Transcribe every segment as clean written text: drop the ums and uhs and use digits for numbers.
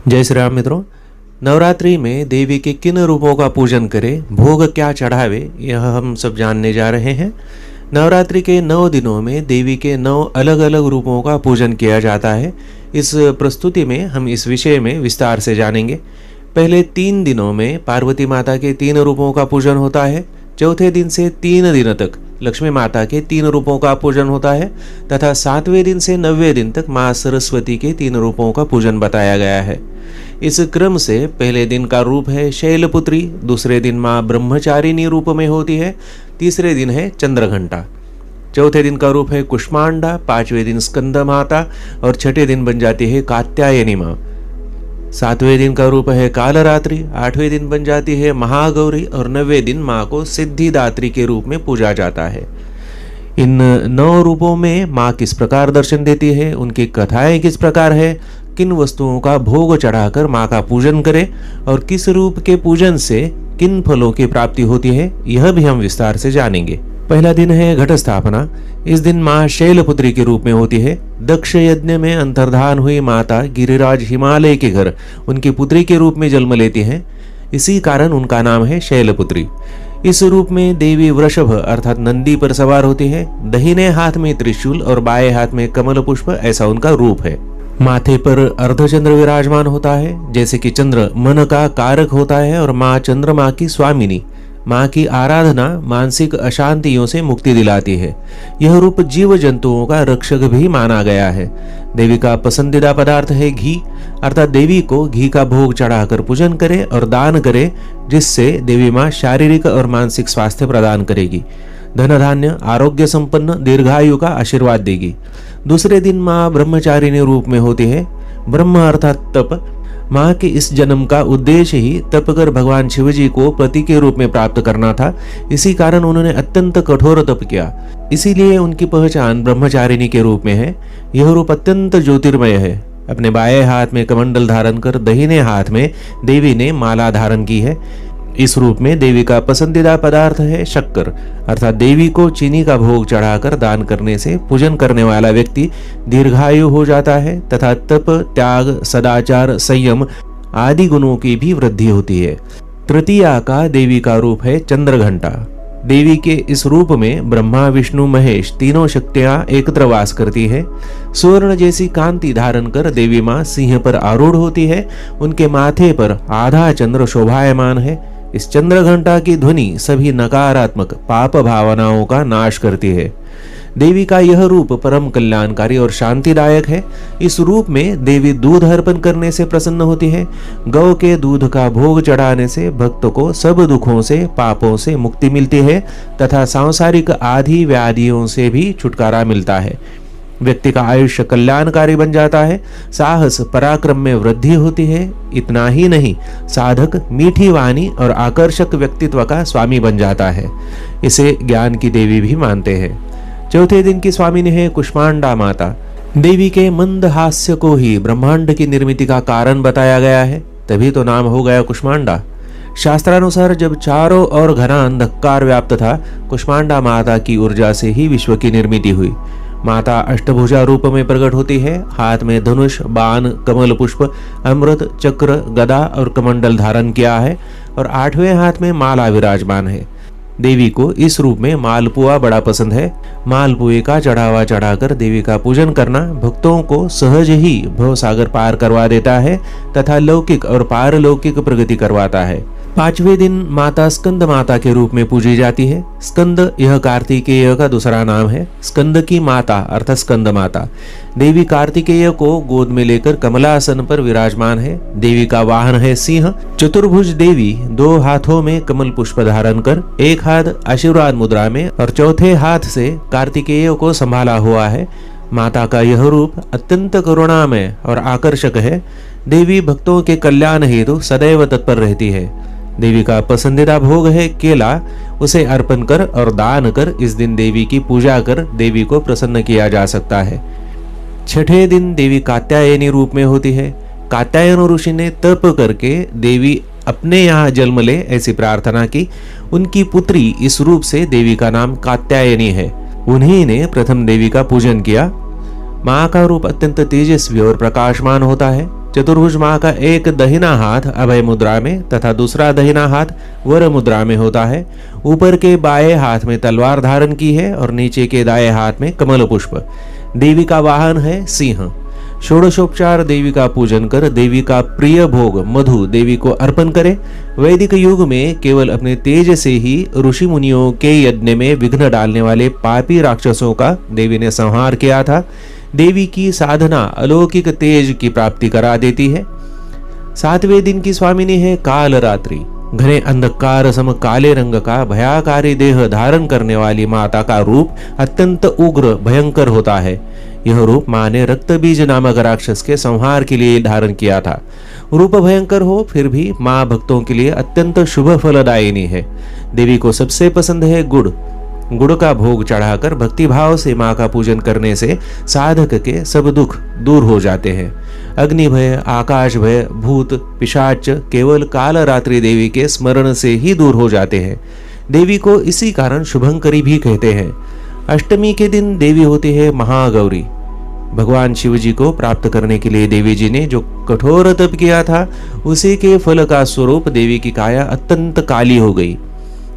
जय श्री राम मित्रों। नवरात्रि में देवी के किन रूपों का पूजन करें, भोग क्या चढ़ावे, यह हम सब जानने जा रहे हैं। नवरात्रि के 9 दिनों में देवी के 9 अलग अलग रूपों का पूजन किया जाता है। इस प्रस्तुति में हम इस विषय में विस्तार से जानेंगे। पहले 3 दिनों में पार्वती माता के 3 रूपों का पूजन होता है। चौथे दिन से 3 दिन तक लक्ष्मी माता के 3 रूपों का पूजन होता है तथा 7वें दिन से 9वें दिन तक माँ सरस्वती के 3 रूपों का पूजन बताया गया है। इस क्रम से पहले दिन का रूप है शैलपुत्री, दूसरे दिन माँ ब्रह्मचारिणी रूप में होती है, तीसरे दिन है चंद्रघंटा, चौथे दिन का रूप है कुष्मांडा, 5वें दिन स्कंद माता और छठे दिन बन जाती है कात्यायनी माँ। 7वें दिन का रूप है कालरात्रि, 8वें दिन बन जाती है महागौरी और 9वें दिन माँ को सिद्धिदात्री के रूप में पूजा जाता है। इन 9 रूपों में माँ किस प्रकार दर्शन देती है, उनकी कथाएं किस प्रकार है, किन वस्तुओं का भोग चढ़ाकर माँ का पूजन करें और किस रूप के पूजन से किन फलों की प्राप्ति होती है, यह भी हम विस्तार से जानेंगे। पहला दिन है घट स्थापना। इस दिन माँ शैलपुत्री के रूप में होती है। दक्ष यज्ञ में अंतर्धान हुई माता गिरिराज हिमालय के घर उनकी पुत्री के रूप में जन्म लेती हैं, इसी कारण उनका नाम है शैलपुत्री। इस रूप में देवी वृषभ अर्थात नंदी पर सवार होती है। दाहिने हाथ में त्रिशूल और बाएं हाथ में कमल पुष्प, ऐसा उनका रूप है। माथे पर अर्धचंद्र विराजमान होता है। जैसे कि चंद्र मन का कारक होता है और माँ चंद्रमा की स्वामिनी। माँ की आराधना मानसिक अशांतियों से मुक्ति दिलाती है। यह रूप जीव जंतुओं का रक्षक भी माना गया है। देवी का पसंदीदा पदार्थ है घी, अर्थात देवी को घी का भोग चढ़ाकर पूजन करें और दान करें, जिससे देवी माँ शारीरिक और मानसिक स्वास्थ्य प्रदान करेगी, धन धान्य आरोग्य संपन्न दीर्घायु का आशीर्वाद देगी। दूसरे दिन माँ ब्रह्मचारिणी रूप में होती है। ब्रह्म अर्थात तप। माँ के इस जन्म का उद्देश्य ही तप कर भगवान शिवजी को पति के रूप में प्राप्त करना था। इसी कारण उन्होंने अत्यंत कठोर तप किया, इसीलिए उनकी पहचान ब्रह्मचारिणी के रूप में है। यह रूप अत्यंत ज्योतिर्मय है। अपने बाएं हाथ में कमंडल धारण कर दाहिने हाथ में देवी ने माला धारण की है। इस रूप में देवी का पसंदीदा पदार्थ है शक्कर, अर्थात देवी को चीनी का भोग चढ़ाकर दान करने से पूजन करने वाला व्यक्ति दीर्घायु हो जाता है तथा तप, त्याग, सदाचार, संयम आदि गुणों की भी वृद्धि होती है। तृतीया का देवी का रूप है चंद्रघंटा। देवी के इस रूप में ब्रह्मा विष्णु महेश तीनों शक्तियां एकत्र वास करती है। स्वर्ण जैसी कांति धारण कर देवी माँ सिंह पर आरूढ़ होती है। उनके माथे पर आधा चंद्र शोभायमान है। इस चंद्रघंटा की ध्वनि सभी नकारात्मक पाप भावनाओं का नाश करती है। देवी का यह रूप परम कल्याणकारी और शांतिदायक है। इस रूप में देवी दूध अर्पण करने से प्रसन्न होती है। गौ के दूध का भोग चढ़ाने से भक्त को सब दुखों से, पापों से मुक्ति मिलती है तथा सांसारिक आदि व्याधियों से भी छुटकारा मिलता है। व्यक्ति का आयुष्य कल्याणकारी बन जाता है। साहस पराक्रम में वृद्धि होती है। इतना ही नहीं, साधक मीठी वाणी और आकर्षक व्यक्तित्व का स्वामी बन जाता है। इसे ज्ञान की देवी भी मानते हैं। चौथे दिन की स्वामिनी है कुष्मांडा माता। देवी के मंद हास्य को ही ब्रह्मांड की निर्मिति का कारण बताया गया है, तभी तो नाम हो गया कुष्मांडा। शास्त्रानुसार जब चारों ओर घना अंधकार व्याप्त था, कुष्मांडा माता की ऊर्जा से ही विश्व की निर्मिति हुई। माता अष्टभुजा रूप में प्रकट होती है। हाथ में धनुष, बाण, कमल पुष्प, अमृत, चक्र, गदा और कमंडल धारण किया है और 8वें हाथ में माला विराजमान है। देवी को इस रूप में मालपुआ बड़ा पसंद है। मालपुए का चढ़ावा चढ़ाकर देवी का पूजन करना भक्तों को सहज ही भवसागर पार करवा देता है तथा लौकिक और पारलौकिक प्रगति करवाता है। 5वें दिन माता स्कंद माता के रूप में पूजी जाती है। स्कंद यह कार्तिकेय का दूसरा नाम है। स्कंद की माता अर्थात स्कंद माता। देवी कार्तिकेय को गोद में लेकर कमलासन पर विराजमान है। देवी का वाहन है सिंह। चतुर्भुज देवी 2 हाथों में कमल पुष्प धारण कर, एक हाथ आशीर्वाद मुद्रा में और चौथे हाथ से कार्तिकेय को संभाला हुआ है। माता का यह रूप अत्यंत करुणामय और आकर्षक है। देवी भक्तों के कल्याण हेतु सदैव तत्पर रहती है। देवी का पसंदीदा भोग है केला। उसे अर्पण कर और दान कर इस दिन देवी की पूजा कर देवी को प्रसन्न किया जा सकता है। छठे दिन देवी कात्यायनी रूप में होती है। कात्यायन ऋषि ने तप करके देवी अपने यहाँ जन्म ले ऐसी प्रार्थना की। उनकी पुत्री इस रूप से देवी का नाम कात्यायनी है। उन्हीं ने प्रथम देवी का पूजन किया। माँ का रूप अत्यंत तेजस्वी और प्रकाशमान होता है। चतुर्भुज माँ का एक दाहिना हाथ अभय मुद्रा में तथा दूसरा दाहिना हाथ वर मुद्रा में होता है। ऊपर के बाएं हाथ में तलवार धारण की है और नीचे के दाएं हाथ में कमल पुष्प। देवी का वाहन है सिंह। षोडशोपचार देवी का पूजन कर देवी का प्रिय भोग मधु देवी को अर्पण करें। वैदिक युग में केवल अपने तेज से ही ऋषि मुनियों के यज्ञ में विघ्न डालने वाले पापी राक्षसों का देवी ने संहार किया था। देवी की साधना अलौकिक तेज की प्राप्ति करा देती है। 7वें दिन की स्वामिनी है काल रात्रि। घने अंधकार सम काले रंग का भयाकारी देह धारण करने वाली माता का रूप अत्यंत उग्र भयंकर होता है। यह रूप मां ने रक्त बीज नामक राक्षस के संहार के लिए धारण किया था। रूप भयंकर हो फिर भी मां भक्तों के लिए अत्यंत शुभ फलदायिनी है। देवी को सबसे पसंद है गुड़। गुड़ का भोग चढ़ाकर भक्ति भाव से मां का पूजन करने से साधक के सब दुख दूर हो जाते हैं। अग्नि भय, आकाश भय, भूत पिशाच केवल काल रात्रि देवी के स्मरण से ही दूर हो जाते हैं। देवी को इसी कारण शुभंकरी भी कहते हैं। अष्टमी के दिन देवी होती है महागौरी। भगवान शिव जी को प्राप्त करने के लिए देवी जी ने जो कठोर तप किया था उसी के फल का स्वरूप देवी की काया अत्यंत काली हो गई।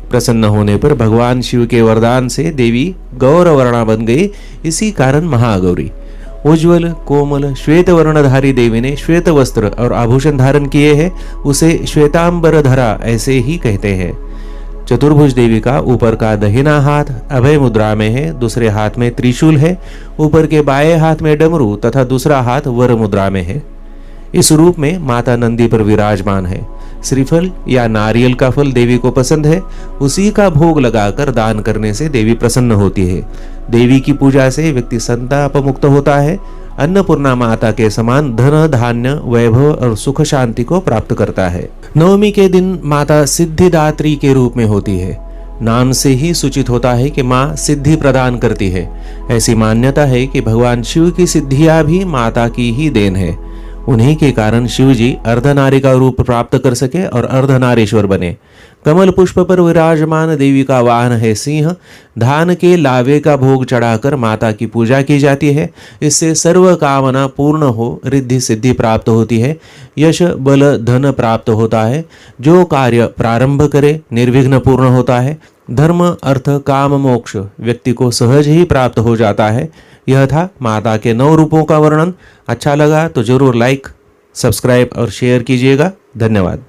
प्रसन्न होने पर भगवान शिव के वरदान से देवी गौरवर्णा बन गई। इसी कारण महागौरी। उज्ज्वल कोमल श्वेत वर्णधारी देवी ने श्वेत वस्त्र और आभूषण धारण किए हैं, उसे श्वेतांबर धरा ऐसे ही कहते हैं। चतुर्भुज देवी का ऊपर का दाहिना हाथ अभय मुद्रा में है, दूसरे हाथ में त्रिशूल है। ऊपर के बाएं हाथ में डमरू तथा दूसरा हाथ वर मुद्रा में है। इस रूप में माता नंदी पर विराजमान है। श्रीफल या नारियल का फल देवी को पसंद है। उसी का भोग लगाकर दान करने से देवी प्रसन्न होती है। देवी की पूजा से व्यक्ति संताप मुक्त होता है। अन्नपूर्णा माता के समान धन धान्य वैभव और सुख शांति को प्राप्त करता है। नवमी के दिन माता सिद्धिदात्री के रूप में होती है। नाम से ही सूचित होता है कि माँ सिद्धि प्रदान करती है। ऐसी मान्यता है कि भगवान शिव की सिद्धियां भी माता की ही देन है। उन्हीं के कारण शिव जी अर्धनारी का रूप प्राप्त कर सके और अर्धनारीश्वर बने। कमल पुष्प पर विराजमान देवी का वाहन है सिंह। धान के लावे का भोग चढ़ाकर माता की पूजा की जाती है। इससे सर्व कामना पूर्ण हो, रिद्धि सिद्धि प्राप्त होती है, यश बल धन प्राप्त होता है। जो कार्य प्रारंभ करे निर्विघ्न पूर्ण होता है। धर्म अर्थ काम मोक्ष व्यक्ति को सहज ही प्राप्त हो जाता है। यह था माता के 9 रूपों का वर्णन। अच्छा लगा तो जरूर लाइक, सब्सक्राइब और शेयर कीजिएगा। धन्यवाद।